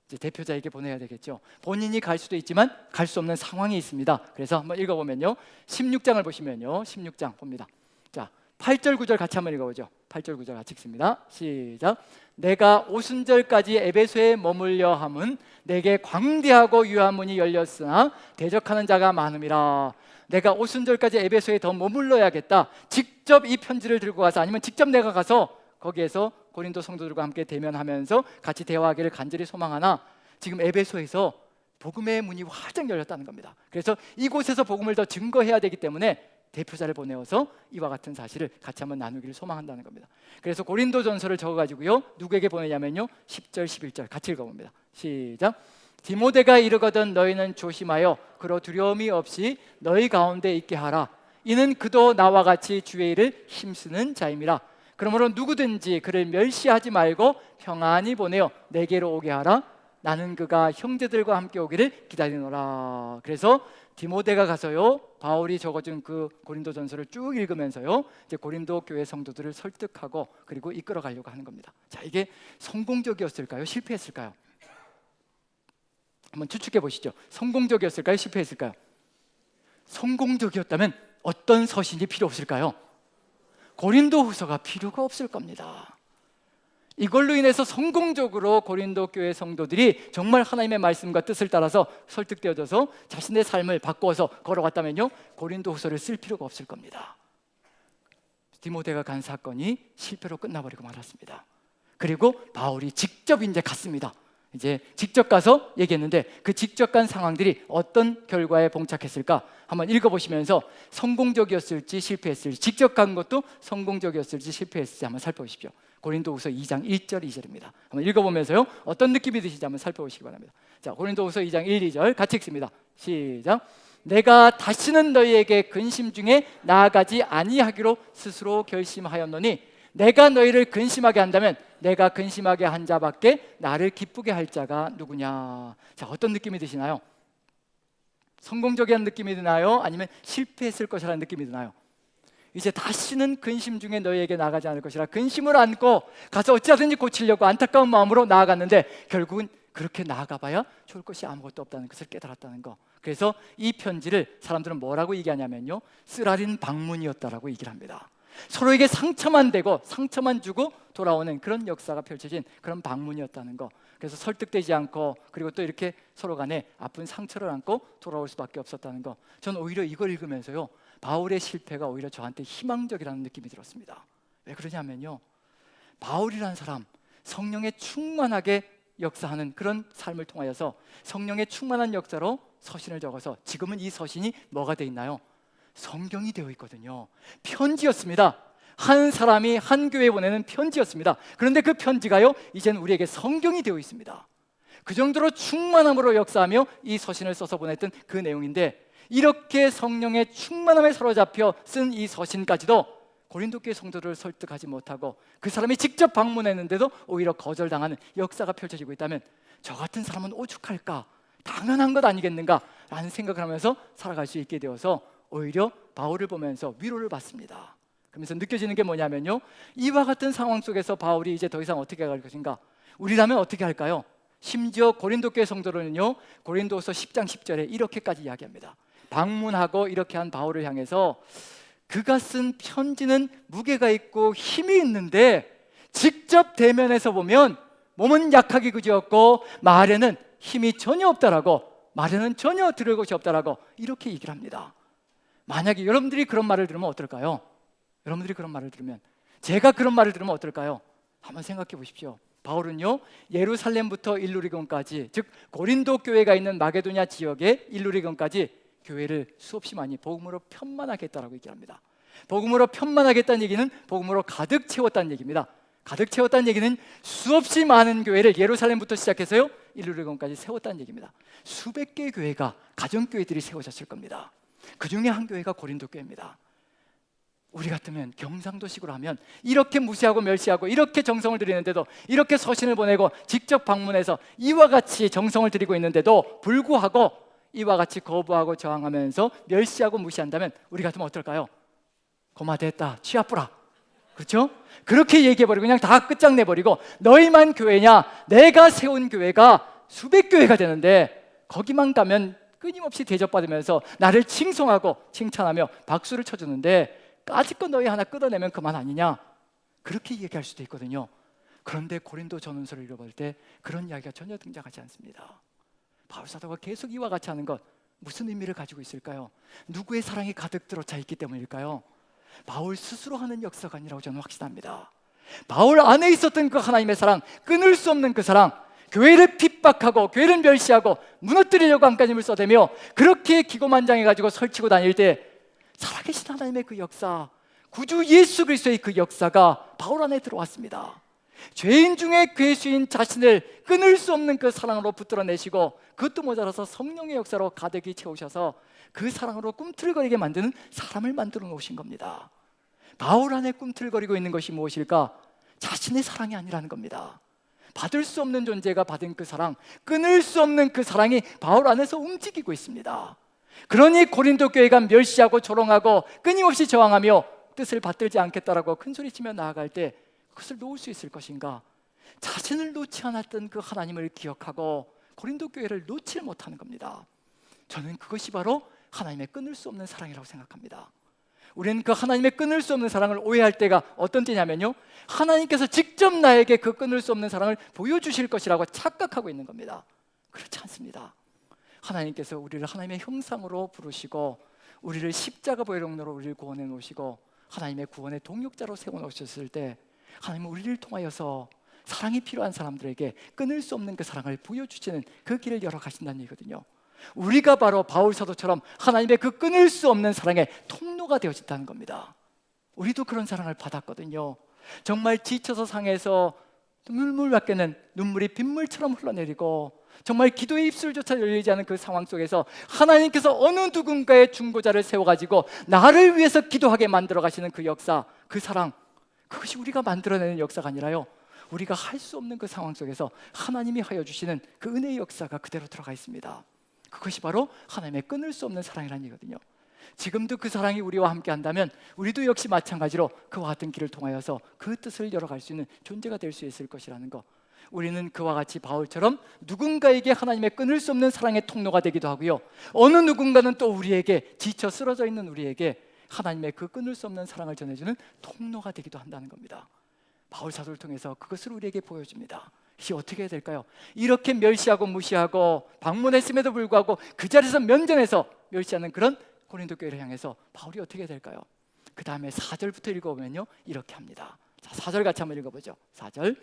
이제 대표자에게 보내야 되겠죠. 본인이 갈 수도 있지만 갈 수 없는 상황이 있습니다. 그래서 한번 읽어보면요, 16장을 보시면요, 16장 봅니다. 자, 8절 9절 같이 한번 읽어보죠. 8절 9절 같이 읽습니다. 시작. 내가 오순절까지 에베소에 머물려 함은 내게 광대하고 유한 문이 열렸으나 대적하는 자가 많음이라. 내가 오순절까지 에베소에 더 머물러야겠다. 직접 이 편지를 들고 가서, 아니면 직접 내가 가서 거기에서 고린도 성도들과 함께 대면하면서 같이 대화하기를 간절히 소망하나, 지금 에베소에서 복음의 문이 활짝 열렸다는 겁니다. 그래서 이곳에서 복음을 더 증거해야 되기 때문에 대표자를 보내어서 이와 같은 사실을 같이 한번 나누기를 소망한다는 겁니다. 그래서 고린도전서를 적어가지고요, 누구에게 보내냐면요, 10절 11절 같이 읽어봅니다. 시작. 디모데가 이르거든 너희는 조심하여 그로 두려움이 없이 너희 가운데 있게 하라. 이는 그도 나와 같이 주의 일을 힘쓰는 자임이라. 그러므로 누구든지 그를 멸시하지 말고 평안히 보내어 내게로 오게 하라. 나는 그가 형제들과 함께 오기를 기다리노라. 그래서 디모데가 가서요, 바울이 적어준 그 고린도전서를 쭉 읽으면서요, 이제 고린도 교회 성도들을 설득하고 그리고 이끌어 가려고 하는 겁니다. 자, 이게 성공적이었을까요? 실패했을까요? 한번 추측해 보시죠. 성공적이었을까요? 실패했을까요? 성공적이었다면 어떤 서신이 필요 없을까요? 고린도후서가 필요가 없을 겁니다. 이걸로 인해서 성공적으로 고린도 교회 성도들이 정말 하나님의 말씀과 뜻을 따라서 설득되어져서 자신의 삶을 바꾸어서 걸어갔다면요, 고린도후서를 쓸 필요가 없을 겁니다. 디모데가 간 사건이 실패로 끝나버리고 말았습니다. 그리고 바울이 직접 이제 갔습니다. 이제 직접 가서 얘기했는데 그 직접 간 상황들이 어떤 결과에 봉착했을까 한번 읽어보시면서 성공적이었을지 실패했을지, 직접 간 것도 성공적이었을지 실패했을지 한번 살펴보십시오. 고린도후서 2장 1절 2절입니다. 한번 읽어보면서요, 어떤 느낌이 드시는지 한번 살펴보시기 바랍니다. 자, 고린도후서 2장 1, 2절 같이 읽습니다. 시작. 내가 다시는 너희에게 근심 중에 나아가지 아니하기로 스스로 결심하였노니 내가 너희를 근심하게 한다면 내가 근심하게 한 자밖에 나를 기쁘게 할 자가 누구냐. 자, 어떤 느낌이 드시나요? 성공적인 느낌이 드나요? 아니면 실패했을 것이라는 느낌이 드나요? 이제 다시는 근심 중에 너희에게 나가지 않을 것이라 근심을 안고 가서 어찌하든지 고치려고 안타까운 마음으로 나아갔는데 결국은 그렇게 나아가봐야 좋을 것이 아무것도 없다는 것을 깨달았다는 거. 그래서 이 편지를 사람들은 뭐라고 얘기하냐면요, 쓰라린 방문이었다라고 얘기를 합니다. 서로에게 상처만 되고 상처만 주고 돌아오는 그런 역사가 펼쳐진 그런 방문이었다는 거. 그래서 설득되지 않고 그리고 또 이렇게 서로 간에 아픈 상처를 안고 돌아올 수밖에 없었다는 거. 저는 오히려 이걸 읽으면서요, 바울의 실패가 오히려 저한테 희망적이라는 느낌이 들었습니다. 왜 그러냐면요, 바울이라는 사람 성령에 충만하게 역사하는 그런 삶을 통하여서 성령의 충만한 역사로 서신을 적어서 지금은 이 서신이 뭐가 돼 있나요? 성경이 되어 있거든요. 편지였습니다. 한 사람이 한 교회에 보내는 편지였습니다. 그런데 그 편지가요, 이제는 우리에게 성경이 되어 있습니다. 그 정도로 충만함으로 역사하며 이 서신을 써서 보냈던 그 내용인데, 이렇게 성령의 충만함에 사로잡혀 쓴 이 서신까지도 고린도 교회 성도들을 설득하지 못하고 그 사람이 직접 방문했는데도 오히려 거절당하는 역사가 펼쳐지고 있다면 저 같은 사람은 오죽할까, 당연한 것 아니겠는가 라는 생각을 하면서 살아갈 수 있게 되어서 오히려 바울을 보면서 위로를 받습니다. 그러면서 느껴지는 게 뭐냐면요, 이와 같은 상황 속에서 바울이 이제 더 이상 어떻게 갈 것인가, 우리라면 어떻게 할까요? 심지어 고린도 교회 성도들은요, 고린도서 10장 10절에 이렇게까지 이야기합니다. 방문하고 이렇게 한 바울을 향해서 그가 쓴 편지는 무게가 있고 힘이 있는데 직접 대면해서 보면 몸은 약하기 그지없고 말에는 힘이 전혀 없다라고, 말에는 전혀 들을 것이 없다라고 이렇게 얘기를 합니다. 만약에 여러분들이 그런 말을 들으면 어떨까요? 여러분들이 그런 말을 들으면, 제가 그런 말을 들으면 어떨까요? 한번 생각해 보십시오. 바울은요, 예루살렘부터 일루리건까지, 즉 고린도 교회가 있는 마게도냐 지역의 일루리건까지 교회를 수없이 많이 복음으로 편만하겠다라고 얘기합니다. 복음으로 편만하겠다는 얘기는 복음으로 가득 채웠다는 얘기입니다. 가득 채웠다는 얘기는 수없이 많은 교회를 예루살렘부터 시작해서요 일루리건까지 세웠다는 얘기입니다. 수백 개의 교회가, 가정교회들이 세워졌을 겁니다. 그 중에 한 교회가 고린도 교회입니다. 우리 같으면 경상도식으로 하면 이렇게 무시하고 멸시하고 이렇게 정성을 들이는데도, 이렇게 서신을 보내고 직접 방문해서 이와 같이 정성을 들이고 있는데도 불구하고 이와 같이 거부하고 저항하면서 멸시하고 무시한다면 우리 같으면 어떨까요? 고마됐다, 취하뿌라. 그렇죠? 그렇게 얘기해버리고 그냥 다 끝장내버리고, 너희만 교회냐? 내가 세운 교회가 수백 교회가 되는데 거기만 가면 끊임없이 대접받으면서 나를 칭송하고 칭찬하며 박수를 쳐주는데 까짓 거 너희 하나 끊어내면 그만 아니냐? 그렇게 얘기할 수도 있거든요. 그런데 고린도 전후서를 읽어볼 때 그런 이야기가 전혀 등장하지 않습니다. 바울 사도가 계속 이와 같이 하는 것, 무슨 의미를 가지고 있을까요? 누구의 사랑이 가득 들어차 있기 때문일까요? 바울 스스로 하는 역사가 아니라고 저는 확신합니다. 바울 안에 있었던 그 하나님의 사랑, 끊을 수 없는 그 사랑, 교회를 핍박하고 교회를 멸시하고 무너뜨리려고 안간힘을 써대며 그렇게 기고만장해가지고 설치고 다닐 때 살아계신 하나님의 그 역사, 구주 예수 그리스도의 그 역사가 바울 안에 들어왔습니다. 죄인 중에 괴수인 자신을 끊을 수 없는 그 사랑으로 붙들어내시고, 그것도 모자라서 성령의 역사로 가득히 채우셔서 그 사랑으로 꿈틀거리게 만드는 사람을 만들어 놓으신 겁니다. 바울 안에 꿈틀거리고 있는 것이 무엇일까? 자신의 사랑이 아니라는 겁니다. 받을 수 없는 존재가 받은 그 사랑, 끊을 수 없는 그 사랑이 바울 안에서 움직이고 있습니다. 그러니 고린도 교회가 멸시하고 조롱하고 끊임없이 저항하며 뜻을 받들지 않겠다라고 큰소리치며 나아갈 때 그것을 놓을 수 있을 것인가? 자신을 놓지 않았던 그 하나님을 기억하고 고린도 교회를 놓지 못하는 겁니다. 저는 그것이 바로 하나님의 끊을 수 없는 사랑이라고 생각합니다. 우리는 그 하나님의 끊을 수 없는 사랑을 오해할 때가 어떤 때냐면요, 하나님께서 직접 나에게 그 끊을 수 없는 사랑을 보여주실 것이라고 착각하고 있는 겁니다. 그렇지 않습니다. 하나님께서 우리를 하나님의 형상으로 부르시고 우리를 십자가 보혈용로로 우리를 구원해 놓으시고 하나님의 구원의 동역자로 세워놓으셨을 때 하나님은 우리를 통하여서 사랑이 필요한 사람들에게 끊을 수 없는 그 사랑을 보여주시는 그 길을 열어가신다는 얘기거든요. 우리가 바로 바울 사도처럼 하나님의 그 끊을 수 없는 사랑의 통로가 되어진다는 겁니다. 우리도 그런 사랑을 받았거든요. 정말 지쳐서 상해서 눈물밖에는 눈물이 빗물처럼 흘러내리고 정말 기도의 입술조차 열리지 않은 그 상황 속에서 하나님께서 어느 누군가의 중보자를 세워가지고 나를 위해서 기도하게 만들어 가시는 그 역사, 그 사랑, 그것이 우리가 만들어내는 역사가 아니라요, 우리가 할 수 없는 그 상황 속에서 하나님이 하여 주시는 그 은혜의 역사가 그대로 들어가 있습니다. 그것이 바로 하나님의 끊을 수 없는 사랑이라는 얘기거든요. 지금도 그 사랑이 우리와 함께 한다면 우리도 역시 마찬가지로 그와 같은 길을 통하여서 그 뜻을 열어갈 수 있는 존재가 될 수 있을 것이라는 것, 우리는 그와 같이 바울처럼 누군가에게 하나님의 끊을 수 없는 사랑의 통로가 되기도 하고요, 어느 누군가는 또 우리에게 지쳐 쓰러져 있는 우리에게 하나님의 그 끊을 수 없는 사랑을 전해주는 통로가 되기도 한다는 겁니다. 바울 사도를 통해서 그것을 우리에게 보여줍니다. 이게 어떻게 해야 될까요? 이렇게 멸시하고 무시하고 방문했음에도 불구하고 그 자리에서 면전에서 멸시하는 그런 고린도 교회를 향해서 바울이 어떻게 해야 될까요? 그 다음에 4절부터 읽어보면요, 이렇게 합니다. 자, 4절 같이 한번 읽어보죠. 4절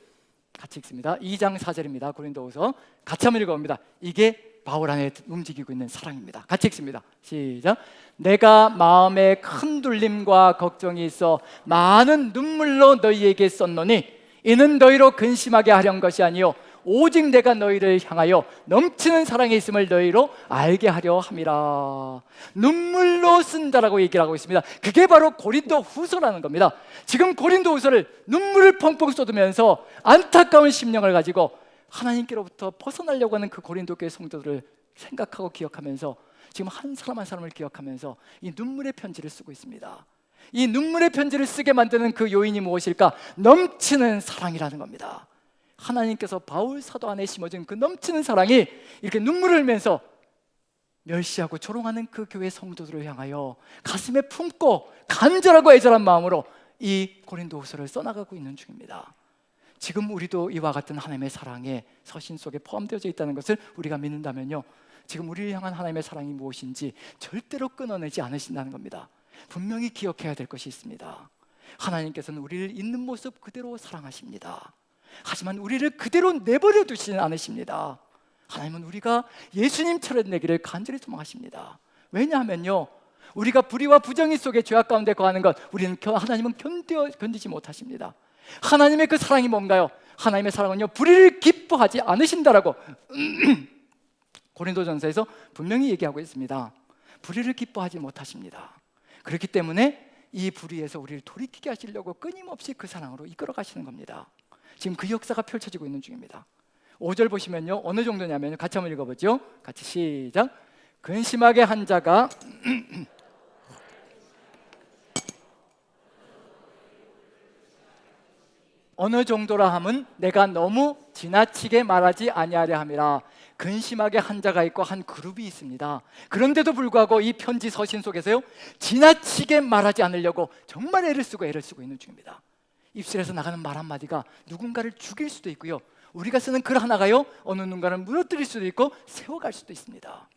같이 읽습니다. 2장 4절입니다. 고린도후서 같이 한번 읽어봅니다. 이게 바울 안에 움직이고 있는 사랑입니다. 같이 읽습니다. 시작. 내가 마음에 큰 눌림과 걱정이 있어 많은 눈물로 너희에게 썼노니 이는 너희로 근심하게 하려는 것이 아니요 오직 내가 너희를 향하여 넘치는 사랑이 있음을 너희로 알게 하려 함이라. 눈물로 쓴다라고 얘기를 하고 있습니다. 그게 바로 고린도 후서라는 겁니다. 지금 고린도 후서를 눈물을 펑펑 쏟으면서 안타까운 심령을 가지고 하나님께로부터 벗어나려고 하는 그 고린도 교회 성도들을 생각하고 기억하면서 지금 한 사람 한 사람을 기억하면서 이 눈물의 편지를 쓰고 있습니다. 이 눈물의 편지를 쓰게 만드는 그 요인이 무엇일까? 넘치는 사랑이라는 겁니다. 하나님께서 바울 사도 안에 심어진 그 넘치는 사랑이 이렇게 눈물을 흘리면서 멸시하고 조롱하는 그 교회 성도들을 향하여 가슴에 품고 간절하고 애절한 마음으로 이 고린도후서를 써나가고 있는 중입니다. 지금 우리도 이와 같은 하나님의 사랑에 서신 속에 포함되어져 있다는 것을 우리가 믿는다면요, 지금 우리를 향한 하나님의 사랑이 무엇인지 절대로 끊어내지 않으신다는 겁니다. 분명히 기억해야 될 것이 있습니다. 하나님께서는 우리를 있는 모습 그대로 사랑하십니다. 하지만 우리를 그대로 내버려 두시진 않으십니다. 하나님은 우리가 예수님처럼 되기를 간절히 소망하십니다. 왜냐하면요, 우리가 불의와 부정의 속에 죄악 가운데 거하는 것 하나님은 견디지 못하십니다. 하나님의 그 사랑이 뭔가요? 하나님의 사랑은요, 불의를 기뻐하지 않으신다라고 고린도전서에서 분명히 얘기하고 있습니다. 불의를 기뻐하지 못하십니다. 그렇기 때문에 이 불의에서 우리를 돌이키게 하시려고 끊임없이 그 사랑으로 이끌어 가시는 겁니다. 지금 그 역사가 펼쳐지고 있는 중입니다. 5절 보시면요, 어느 정도냐면요, 같이 한번 읽어보죠. 같이 시작. 근심하게 한 자가 어느 정도라 함은 내가 너무 지나치게 말하지 아니하려 함이라. 근심하게 한 자가 있고 한 그룹이 있습니다. 그런데도 불구하고 이 편지 서신 속에서요, 지나치게 말하지 않으려고 정말 애를 쓰고 있는 중입니다. 입술에서 나가는 말 한마디가 누군가를 죽일 수도 있고요, 우리가 쓰는 글 하나가요, 어느 누군가를 무너뜨릴 수도 있고 세워갈 수도 있습니다.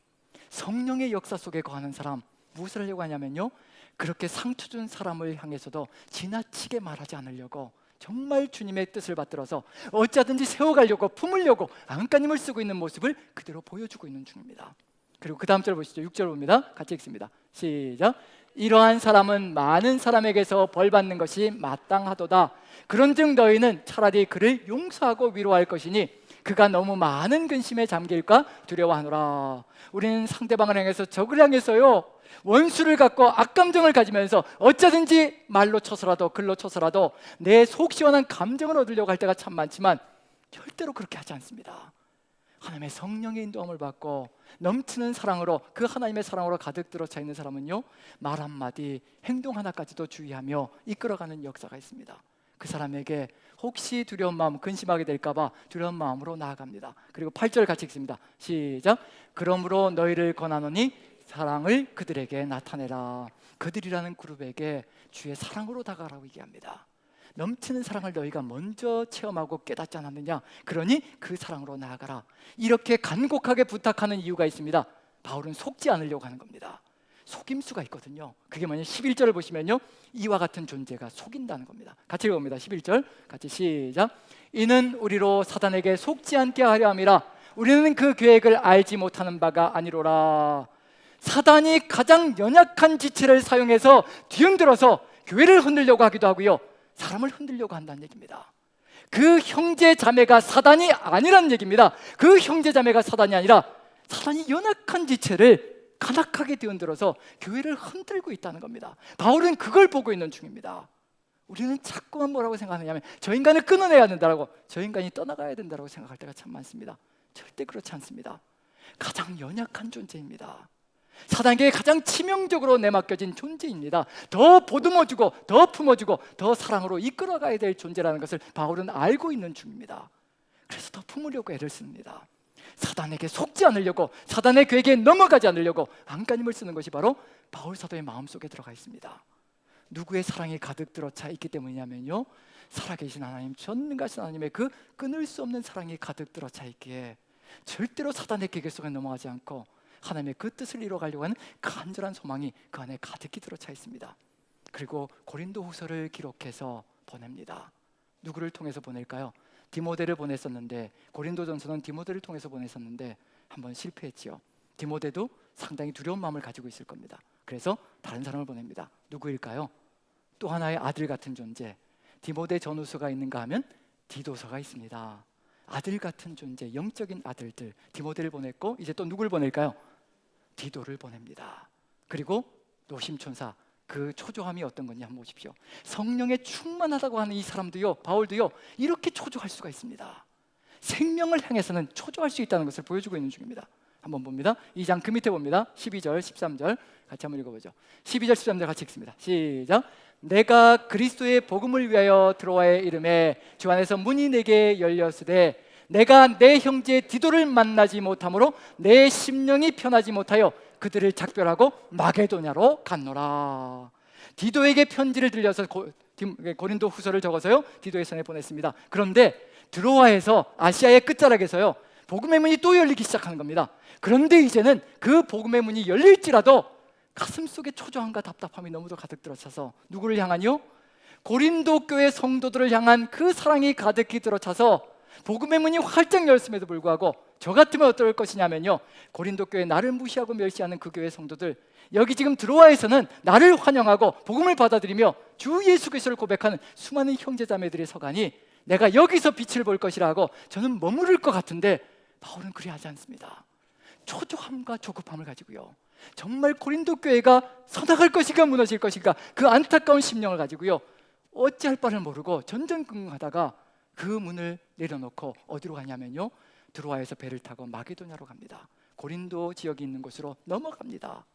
성령의 역사 속에 거하는 사람, 무엇을 하려고 하냐면요, 그렇게 상처 준 사람을 향해서도 지나치게 말하지 않으려고 정말 주님의 뜻을 받들어서 어찌하든지 세워가려고, 품으려고 안간힘을 쓰고 있는 모습을 그대로 보여주고 있는 중입니다. 그리고 그 다음 절 보시죠. 6절 봅니다. 같이 읽습니다. 시작. 이러한 사람은 많은 사람에게서 벌받는 것이 마땅하도다. 그런즉 너희는 차라리 그를 용서하고 위로할 것이니 그가 너무 많은 근심에 잠길까 두려워하노라. 우리는 상대방을 향해서, 적을 향해서요, 원수를 갖고 악감정을 가지면서 어쩌든지 말로 쳐서라도 글로 쳐서라도 내 속 시원한 감정을 얻으려고 할 때가 참 많지만 절대로 그렇게 하지 않습니다. 하나님의 성령의 인도함을 받고 넘치는 사랑으로, 그 하나님의 사랑으로 가득 들어차 있는 사람은요, 말 한마디, 행동 하나까지도 주의하며 이끌어가는 역사가 있습니다. 그 사람에게 혹시 두려운 마음, 근심하게 될까봐 두려운 마음으로 나아갑니다. 그리고 8절 같이 읽습니다. 시작. 그러므로 너희를 권하노니 사랑을 그들에게 나타내라. 그들이라는 그룹에게 주의 사랑으로 다가가라고 얘기합니다. 넘치는 사랑을 너희가 먼저 체험하고 깨닫지 않았느냐? 그러니 그 사랑으로 나아가라. 이렇게 간곡하게 부탁하는 이유가 있습니다. 바울은 속지 않으려고 하는 겁니다. 속임수가 있거든요. 그게 뭐냐면 11절을 보시면요, 이와 같은 존재가 속인다는 겁니다. 같이 읽어봅니다. 11절 같이 시작. 이는 우리로 사단에게 속지 않게 하려 함이라. 우리는 그 계획을 알지 못하는 바가 아니로라. 사단이 가장 연약한 지체를 사용해서 뒤흔들어서 교회를 흔들려고 하기도 하고요, 사람을 흔들려고 한다는 얘기입니다. 그 형제 자매가 사단이 아니라는 얘기입니다. 그 형제 자매가 사단이 아니라 사단이 연약한 지체를 간악하게 뒤흔들어서 교회를 흔들고 있다는 겁니다. 바울은 그걸 보고 있는 중입니다. 우리는 자꾸만 뭐라고 생각하느냐면 저 인간을 끊어내야 된다고, 저 인간이 떠나가야 된다고 생각할 때가 참 많습니다. 절대 그렇지 않습니다. 가장 연약한 존재입니다. 사단에게 가장 치명적으로 내맡겨진 존재입니다. 더 보듬어주고 더 품어주고 더 사랑으로 이끌어가야 될 존재라는 것을 바울은 알고 있는 중입니다. 그래서 더 품으려고 애를 씁니다. 사단에게 속지 않으려고, 사단의 계획에 넘어가지 않으려고 안간힘을 쓰는 것이 바로 바울 사도의 마음속에 들어가 있습니다. 누구의 사랑이 가득 들어차 있기 때문이냐면요, 살아계신 하나님, 전능하신 하나님의 그 끊을 수 없는 사랑이 가득 들어차 있기에 절대로 사단의 계획 속에 넘어가지 않고 하나님의 그 뜻을 이뤄가려고 하는 간절한 소망이 그 안에 가득히 들어차 있습니다. 그리고 고린도 후서를 기록해서 보냅니다. 누구를 통해서 보낼까요? 디모데를 보냈었는데, 고린도전서는 디모데를 통해서 보냈었는데 한번 실패했지요. 디모데도 상당히 두려운 마음을 가지고 있을 겁니다. 그래서 다른 사람을 보냅니다. 누구일까요? 또 하나의 아들 같은 존재, 디모데 전후서가 있는가 하면 디도서가 있습니다. 아들 같은 존재, 영적인 아들들, 디모데를 보냈고 이제 또 누굴 보낼까요? 디도를 보냅니다. 그리고 노심천사, 그 초조함이 어떤 건지 한번 보십시오. 성령에 충만하다고 하는 이 사람도요, 바울도요, 이렇게 초조할 수가 있습니다. 생명을 향해서는 초조할 수 있다는 것을 보여주고 있는 중입니다. 한번 봅니다. 2장 그 밑에 봅니다. 12절, 13절 같이 한번 읽어보죠. 12절, 13절 같이 읽습니다. 시작. 내가 그리스도의 복음을 위하여 드로아에 이름에 주 안에서 문이 내게 열렸으되 내가 내 형제 디도를 만나지 못하므로 내 심령이 편하지 못하여 그들을 작별하고 마게도냐로 갔노라. 디도에게 편지를 들려서 고린도 후서를 적어서요, 디도의 손에 보냈습니다. 그런데 드로아에서, 아시아의 끝자락에서요, 복음의 문이 또 열리기 시작하는 겁니다. 그런데 이제는 그 복음의 문이 열릴지라도 가슴 속에 초조함과 답답함이 너무도 가득 들어차서 누구를 향하니요? 고린도 교회 성도들을 향한 그 사랑이 가득히 들어차서 복음의 문이 활짝 열었음에도 불구하고 저 같으면 어떨 것이냐면요, 고린도 교회 나를 무시하고 멸시하는 그 교회 성도들, 여기 지금 드로아에서는 나를 환영하고 복음을 받아들이며 주 예수 그리스도를 고백하는 수많은 형제자매들의 서간이 내가 여기서 빛을 볼 것이라고 저는 머무를 것 같은데 바울은 그리 하지 않습니다. 초조함과 조급함을 가지고요, 정말 고린도 교회가 서나갈 것인가 무너질 것인가 그 안타까운 심령을 가지고요, 어찌할 바를 모르고 전전긍긍하다가 그 문을 내려놓고 어디로 가냐면요, 드로아에서 배를 타고 마게도냐로 갑니다. 고린도 지역이 있는 곳으로 넘어갑니다.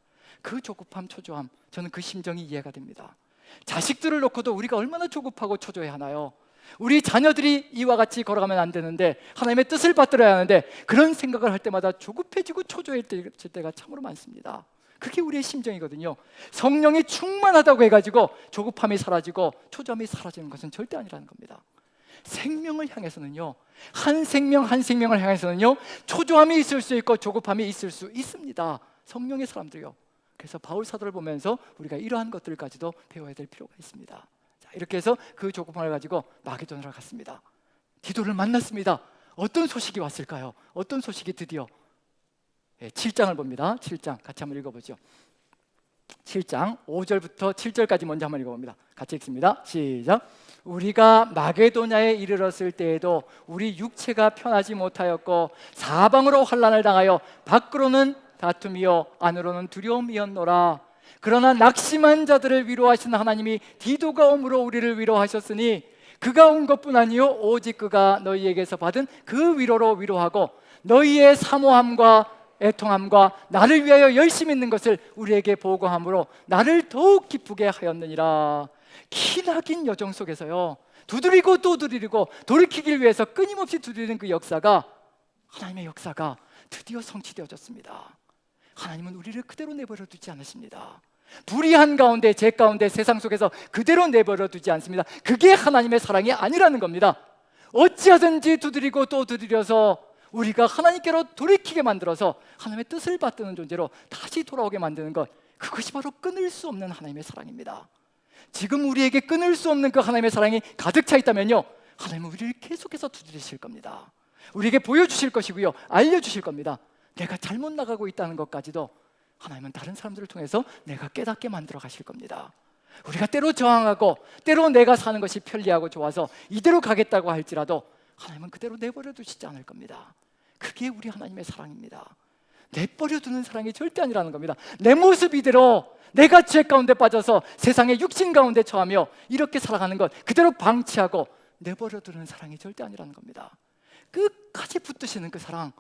그 조급함, 초조함, 저는 그 심정이 이해가 됩니다. 자식들을 놓고도 우리가 얼마나 조급하고 초조해 하나요? 우리 자녀들이 이와 같이 걸어가면 안 되는데, 하나님의 뜻을 받들어야 하는데, 그런 생각을 할 때마다 조급해지고 초조해질 때가 참으로 많습니다. 그게 우리의 심정이거든요. 성령이 충만하다고 해가지고 조급함이 사라지고 초조함이 사라지는 것은 절대 아니라는 겁니다. 생명을 향해서는요, 한 생명 한 생명을 향해서는요, 초조함이 있을 수 있고 조급함이 있을 수 있습니다. 성령의 사람들요. 그래서 바울 사도를 보면서 우리가 이러한 것들까지도 배워야 될 필요가 있습니다. 자, 이렇게 해서 그 조급함을 가지고 마게도냐로 갔습니다. 디도를 만났습니다. 어떤 소식이 왔을까요? 어떤 소식이 드디어 7장을 봅니다. 7장 같이 한번 읽어보죠. 7장 5절부터 7절까지 먼저 한번 읽어봅니다. 같이 읽습니다. 시작. 우리가 마게도냐에 이르렀을 때에도 우리 육체가 편하지 못하였고 사방으로 환난을 당하여 밖으로는 다툼이요 안으로는 두려움이었노라. 그러나 낙심한 자들을 위로하시는 하나님이 디도가 옴으로 우리를 위로하셨으니 그가 온 것뿐 아니요 오직 그가 너희에게서 받은 그 위로로 위로하고 너희의 사모함과 애통함과 나를 위하여 열심히 있는 것을 우리에게 보고함으로 나를 더욱 기쁘게 하였느니라. 기나긴 여정 속에서요, 두드리고 또 두드리고 돌이키기 위해서 끊임없이 두드리는 그 역사가, 하나님의 역사가 드디어 성취되어졌습니다. 하나님은 우리를 그대로 내버려 두지 않으십니다. 불의한 가운데, 죄 가운데, 세상 속에서 그대로 내버려 두지 않습니다. 그게 하나님의 사랑이 아니라는 겁니다. 어찌하든지 두드리고 또 두드려서 우리가 하나님께로 돌이키게 만들어서 하나님의 뜻을 받드는 존재로 다시 돌아오게 만드는 것, 그것이 바로 끊을 수 없는 하나님의 사랑입니다. 지금 우리에게 끊을 수 없는 그 하나님의 사랑이 가득 차 있다면요, 하나님은 우리를 계속해서 두드리실 겁니다. 우리에게 보여주실 것이고요, 알려주실 겁니다. 내가 잘못 나가고 있다는 것까지도 하나님은 다른 사람들을 통해서 내가 깨닫게 만들어 가실 겁니다. 우리가 때로 저항하고 때로 내가 사는 것이 편리하고 좋아서 이대로 가겠다고 할지라도 하나님은 그대로 내버려 두시지 않을 겁니다. 그게 우리 하나님의 사랑입니다. 내버려 두는 사랑이 절대 아니라는 겁니다. 내 모습 이대로 내가 죄 가운데 빠져서 세상의 육신 가운데 처하며 이렇게 살아가는 것 그대로 방치하고 내버려 두는 사랑이 절대 아니라는 겁니다. 끝까지 붙드시는 그 사랑,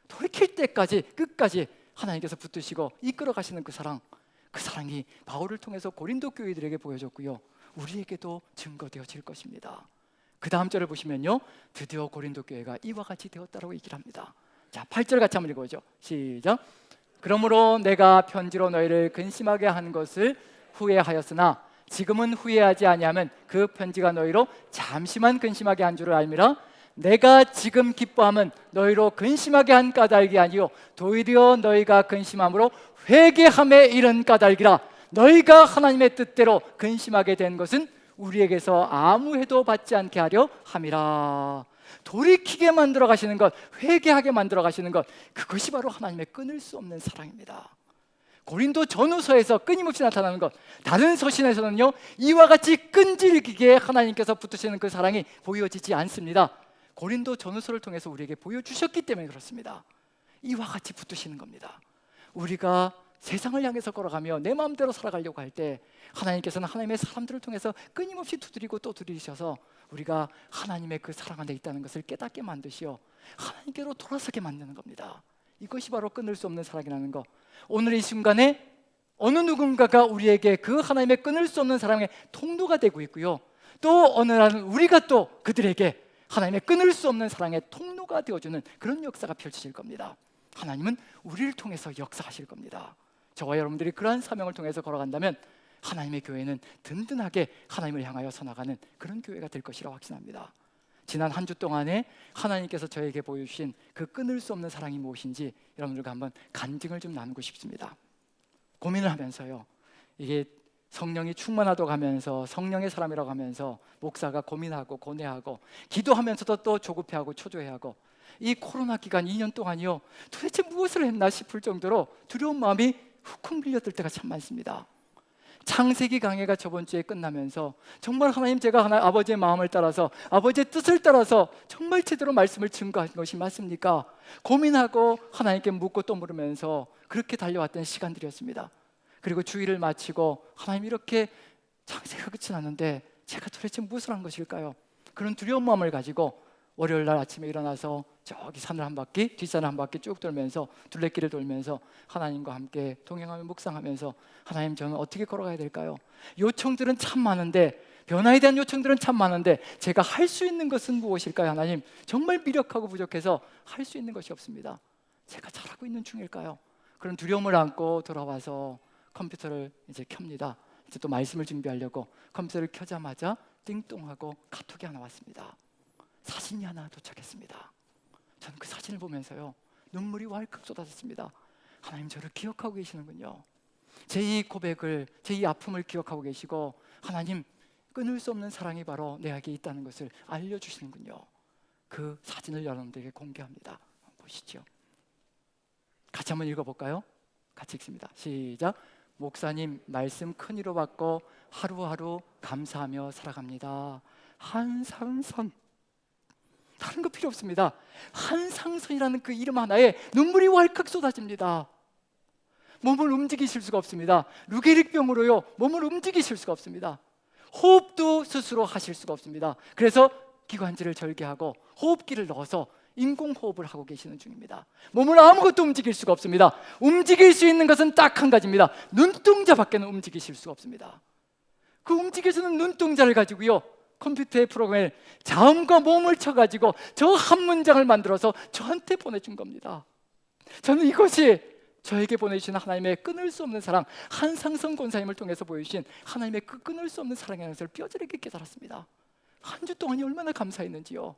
돌이킬 때까지 끝까지 하나님께서 붙드시고 이끌어 가시는 그 사랑, 그 사랑이 바울을 통해서 고린도 교회들에게 보여졌고요, 우리에게도 증거되어질 것입니다. 그 다음 절을 보시면요, 드디어 고린도 교회가 이와 같이 되었다라고 얘기를 합니다. 자, 8절 같이 한번 읽어보죠. 시작. 그러므로 내가 편지로 너희를 근심하게 한 것을 후회하였으나 지금은 후회하지 아니하면 그 편지가 너희로 잠시만 근심하게 한 줄을 알미라. 내가 지금 기뻐함은 너희로 근심하게 한 까닭이 아니요 도리어 너희가 근심함으로 회개함에 이른 까닭이라. 너희가 하나님의 뜻대로 근심하게 된 것은 우리에게서 아무 해도 받지 않게 하려 함이라. 돌이키게 만들어 가시는 것, 회개하게 만들어 가시는 것, 그것이 바로 하나님의 끊을 수 없는 사랑입니다. 고린도 전후서에서 끊임없이 나타나는 것, 다른 서신에서는요 이와 같이 끈질기게 하나님께서 붙으시는 그 사랑이 보여지지 않습니다. 고린도 전후서를 통해서 우리에게 보여주셨기 때문에 그렇습니다. 이와 같이 붙으시는 겁니다. 우리가 세상을 향해서 걸어가며 내 마음대로 살아가려고 할 때 하나님께서는 하나님의 사람들을 통해서 끊임없이 두드리고 또 두드리셔서 우리가 하나님의 그 사랑 안에 있다는 것을 깨닫게 만드시어 하나님께로 돌아서게 만드는 겁니다. 이것이 바로 끊을 수 없는 사랑이라는 것. 오늘 이 순간에 어느 누군가가 우리에게 그 하나님의 끊을 수 없는 사랑의 통로가 되고 있고요, 또 어느 날은 우리가 또 그들에게 하나님의 끊을 수 없는 사랑의 통로가 되어주는 그런 역사가 펼쳐질 겁니다. 하나님은 우리를 통해서 역사하실 겁니다. 저와 여러분들이 그러한 사명을 통해서 걸어간다면 하나님의 교회는 든든하게 하나님을 향하여 서나가는 그런 교회가 될 것이라 확신합니다. 지난 한 주 동안에 하나님께서 저에게 보여주신 그 끊을 수 없는 사랑이 무엇인지 여러분들과 한번 간증을 좀 나누고 싶습니다. 고민을 하면서요, 이게 성령이 충만하다고 하면서 성령의 사람이라고 하면서 목사가 고민하고 고뇌하고 기도하면서도 또 조급해하고 초조해하고, 이 코로나 기간 2년 동안이요 도대체 무엇을 했나 싶을 정도로 두려운 마음이 훅훅 밀려들 때가 참 많습니다. 창세기 강해가 저번 주에 끝나면서 정말 하나님, 제가 아버지의 마음을 따라서, 아버지의 뜻을 따라서 정말 제대로 말씀을 증거한 것이 맞습니까? 고민하고 하나님께 묻고 또 물으면서 그렇게 달려왔던 시간들이었습니다. 그리고 주일을 마치고 하나님, 이렇게 창세기가 끝이 났는데 제가 도대체 무엇을 한 것일까요? 그런 두려운 마음을 가지고 월요일 날 아침에 일어나서 저기 산을 한 바퀴, 뒷산을 한 바퀴 쭉 돌면서, 둘레길을 돌면서 하나님과 함께 동행하며 묵상하면서, 하나님, 저는 어떻게 걸어가야 될까요? 요청들은 참 많은데, 변화에 대한 요청들은 참 많은데 제가 할 수 있는 것은 무엇일까요? 하나님, 정말 미력하고 부족해서 할 수 있는 것이 없습니다. 제가 잘하고 있는 중일까요? 그런 두려움을 안고 돌아와서 컴퓨터를 이제 켭니다. 이제 또 말씀을 준비하려고 컴퓨터를 켜자마자 띵동하고 카톡이 하나 왔습니다. 사진이 하나 도착했습니다. 저는 그 사진을 보면서요, 눈물이 왈칵 쏟아졌습니다. 하나님, 저를 기억하고 계시는군요. 제 이 고백을, 제 이 아픔을 기억하고 계시고, 하나님, 끊을 수 없는 사랑이 바로 내게 있다는 것을 알려주시는군요. 그 사진을 여러분들에게 공개합니다. 보시죠. 같이 한번 읽어볼까요? 같이 읽습니다. 시작. 목사님 말씀 큰 위로 받고 하루하루 감사하며 살아갑니다. 한상선. 다른 거 필요 없습니다. 한상선이라는 그 이름 하나에 눈물이 왈칵 쏟아집니다. 몸을 움직이실 수가 없습니다. 루게릭병으로요, 몸을 움직이실 수가 없습니다. 호흡도 스스로 하실 수가 없습니다. 그래서 기관지를 절개하고 호흡기를 넣어서 인공호흡을 하고 계시는 중입니다. 몸을 아무것도 움직일 수가 없습니다. 움직일 수 있는 것은 딱 한 가지입니다. 눈동자밖에는 움직이실 수가 없습니다. 그 움직여주는 눈동자를 가지고요, 컴퓨터의 프로그램에 자음과 모음을 쳐가지고 저 한 문장을 만들어서 저한테 보내준 겁니다. 저는 이것이 저에게 보내주신 하나님의 끊을 수 없는 사랑, 한상선 권사님을 통해서 보여주신 하나님의 그 끊을 수 없는 사랑의 것을 뼈저리게 깨달았습니다. 한 주 동안이 얼마나 감사했는지요.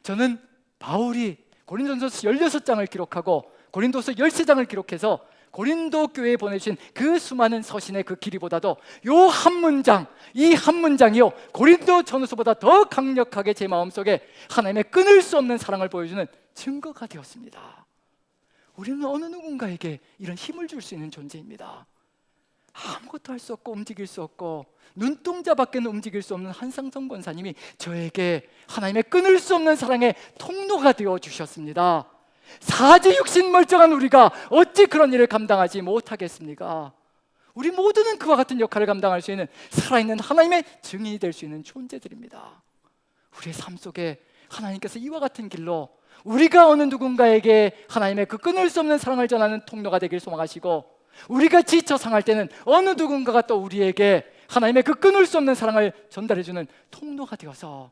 저는 바울이 고린도전서 16장을 기록하고 고린도서 13장을 기록해서 고린도 교회에 보내주신 그 수많은 서신의 그 길이보다도 요 한 문장, 이 한 문장이요, 고린도 전후서보다 더 강력하게 제 마음속에 하나님의 끊을 수 없는 사랑을 보여주는 증거가 되었습니다. 우리는 어느 누군가에게 이런 힘을 줄 수 있는 존재입니다. 아무것도 할 수 없고 움직일 수 없고 눈동자밖에는 움직일 수 없는 한상선 권사님이 저에게 하나님의 끊을 수 없는 사랑의 통로가 되어 주셨습니다. 사지 육신 멀쩡한 우리가 어찌 그런 일을 감당하지 못하겠습니까? 우리 모두는 그와 같은 역할을 감당할 수 있는 살아있는 하나님의 증인이 될 수 있는 존재들입니다. 우리의 삶 속에 하나님께서 이와 같은 길로 우리가 어느 누군가에게 하나님의 그 끊을 수 없는 사랑을 전하는 통로가 되길 소망하시고, 우리가 지쳐 상할 때는 어느 누군가가 또 우리에게 하나님의 그 끊을 수 없는 사랑을 전달해주는 통로가 되어서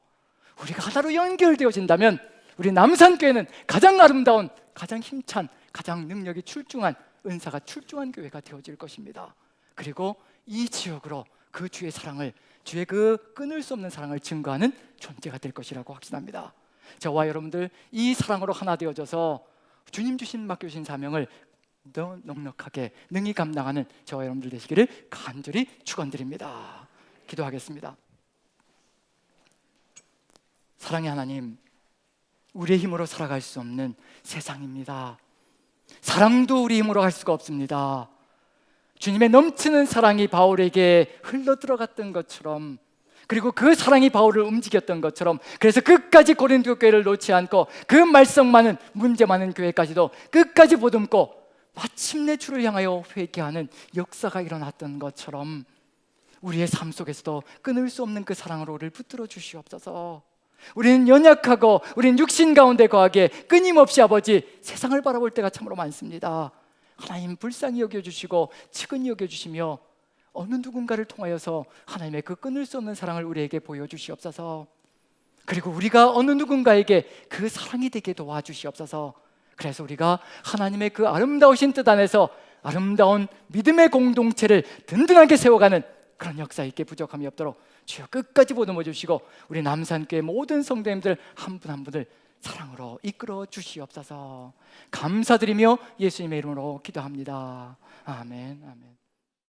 우리가 하나로 연결되어진다면 우리 남산교회는 가장 아름다운, 가장 힘찬, 가장 능력이 출중한, 은사가 출중한 교회가 되어질 것입니다. 그리고 이 지역으로 그 주의 사랑을, 주의 그 끊을 수 없는 사랑을 증거하는 존재가 될 것이라고 확신합니다. 저와 여러분들 이 사랑으로 하나 되어져서 주님 주신 맡겨주신 사명을 더 넉넉하게 능히 감당하는 저와 여러분들 되시기를 간절히 축원드립니다. 기도하겠습니다. 사랑의 하나님, 우리의 힘으로 살아갈 수 없는 세상입니다. 사랑도 우리 힘으로 할 수가 없습니다. 주님의 넘치는 사랑이 바울에게 흘러들어갔던 것처럼, 그리고 그 사랑이 바울을 움직였던 것처럼, 그래서 끝까지 고린도 교회를 놓지 않고 그 말썽 많은, 문제 많은 교회까지도 끝까지 보듬고 마침내 주를 향하여 회개하는 역사가 일어났던 것처럼 우리의 삶 속에서도 끊을 수 없는 그 사랑으로 우리를 붙들어 주시옵소서. 우리는 연약하고 우리는 육신 가운데 거하기에 끊임없이 아버지 세상을 바라볼 때가 참으로 많습니다. 하나님 불쌍히 여겨주시고 측은히 여겨주시며 어느 누군가를 통하여서 하나님의 그 끊을 수 없는 사랑을 우리에게 보여주시옵소서. 그리고 우리가 어느 누군가에게 그 사랑이 되게 도와주시옵소서. 그래서 우리가 하나님의 그 아름다우신 뜻 안에서 아름다운 믿음의 공동체를 든든하게 세워가는 그런 역사 있게 부족함이 없도록 주여 끝까지 보듬어 주시고 우리 남산교회 모든 성도님들 한 분 한 분을 사랑으로 이끌어 주시옵소서. 감사드리며 예수님의 이름으로 기도합니다. 아멘, 아멘.